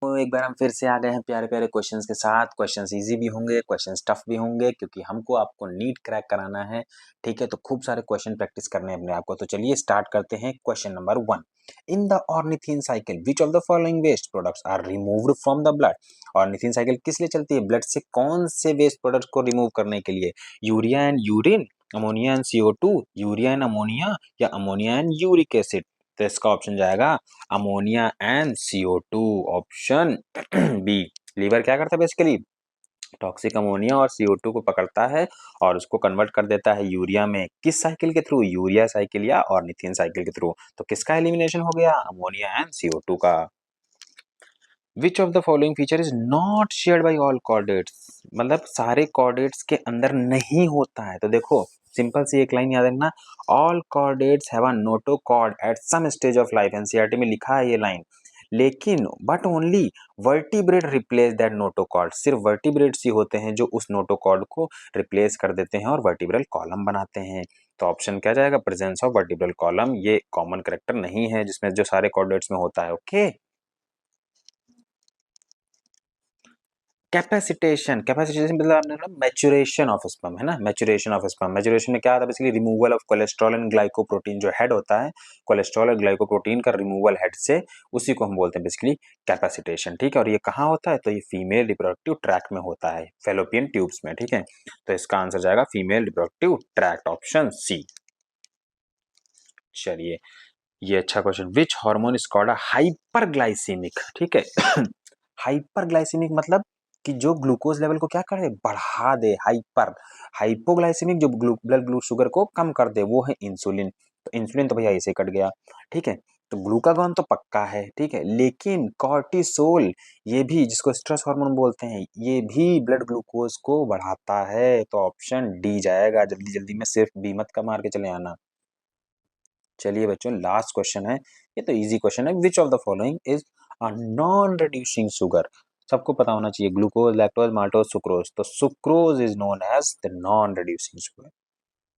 तो एक बार हम फिर से आ गए हैं प्यारे प्यारे क्वेश्चंस के साथ। क्वेश्चंस इजी भी होंगे, क्वेश्चंस टफ भी होंगे, क्योंकि हमको आपको नीट क्रैक कराना है। ठीक है, तो खूब सारे क्वेश्चन प्रैक्टिस करने हैं अपने आप को। तो चलिए स्टार्ट करते हैं। Question number 1, in the ornithine cycle which of the following waste products are removed from the blood. Ornithine cycle किस लिए चलती है? ब्लड से कौन से वेस्ट प्रोडक्ट्स को रिमूव करने के लिए? Urea and urine, ammonia and CO2, urea and ammonia, या अमोनिया एंड यूरिक एसिड। तो इसका ऑप्शन जाएगा ammonia and CO2, option B. Liver क्या करता है बेसिकली? टॉक्सिक अमोनिया और CO2 को पकड़ता है और उसको कन्वर्ट कर देता है यूरिया में। किस साइकिल के थ्रू? यूरिया साइकिल या ऑर्निथिन साइकिल के थ्रू। तो किसका एलिमिनेशन हो गया? अमोनिया एंड CO2 का। विच of the following feature is not shared by all chordates, मतलब सारे कॉर्डेट्स के अंदर नहीं होता है। तो देखो सिंपल सी एक लाइन याद रखना, all chordates have a notochord at some stage of life. NCERT में लिखा है ये लाइन, लेकिन but only vertebrate replace that notochord. सिर्फ वर्टिब्रेट्स ही होते हैं जो उस नोटोकॉर्ड को रिप्लेस कर देते हैं और वर्टिब्रल कॉलम बनाते हैं। तो ऑप्शन क्या जाएगा? Presence of vertebral column. ये कॉमन करेक्टर नहीं है जिसमें जो सारे कॉर्डेट्स में होता है। ओके, कैपेसिटेशन, कैपेसिटेशन मतलब आपने मैचुरेशन ऑफ स्पर्म है ना, मैचुरेशन ऑफ स्पर्म। मैचुरेशन में क्या आता है? Basically removal of cholesterol and glycoprotein. जो हेड होता है कोलेस्ट्रॉल और ग्लाइकोप्रोटीन का रिमूवल हेड से, उसी को हम बोलते हैं बेसिकली कैपेसिटेशन। ठीक है, और ये कहाँ होता है? तो ये फीमेल रिप्रोडक्टिव ट्रैक में होता है, फेलोपियन ट्यूब्स में। ठीक है, तो इसका आंसर जाएगा female reproductive tract, option C. चलिए, ये अच्छा question. Which hormone is called hyperglycaemic? ठीक है हाइपरग्लाइसीमिक मतलब कि जो ग्लूकोज लेवल को क्या करे? बढ़ा दे। हाइपर, हाइपोग्लाइसीमिक जो ब्लड ग्लू शुगर को कम कर दे, वो है इंसुलिन। तो इंसुलिन तो भैया ऐसे कट गया। ठीक है, तो ग्लूकागॉन तो पक्का है। ठीक है, लेकिन कॉर्टिसोल, ये भी जिसको स्ट्रेस हार्मोन बोलते हैं, ये भी ब्लड ग्लूकोज को बढ़ाता है। तो ऑप्शन डी जाएगा। जल्दी जल्दी में सिर्फ बी मत का मार के चले आना। चलिए बच्चों, लास्ट क्वेश्चन है। ये तो इजी क्वेश्चन है। Which of the following is a non reducing sugar? सबको पता होना चाहिए, ग्लूकोज, लैक्टोज, माल्टोज, सुक्रोज। तो sucrose is known as the non reducing sugar.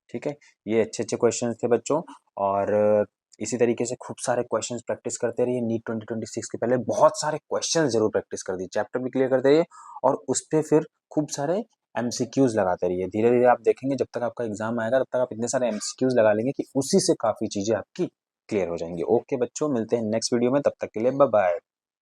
ठीक है, ये अच्छे अच्छे क्वेश्चन थे बच्चों। और इसी तरीके से खूब सारे क्वेश्चंस प्रैक्टिस करते रहिए। नीट 2026 के पहले बहुत सारे क्वेश्चंस जरूर प्रैक्टिस कर दीजिए, चैप्टर भी क्लियर करते रहिए और उस पर फिर खूब सारे MCQs लगाते रहिए। धीरे धीरे आप देखेंगे जब तक आपका एग्जाम आएगा तब तक आप इतने सारे MCQs लगा लेंगे कि उसी से काफ़ी चीज़ें आपकी क्लियर हो जाएंगी। ओके बच्चों, मिलते हैं नेक्स्ट वीडियो में, तब तक के लिए बाय बाय।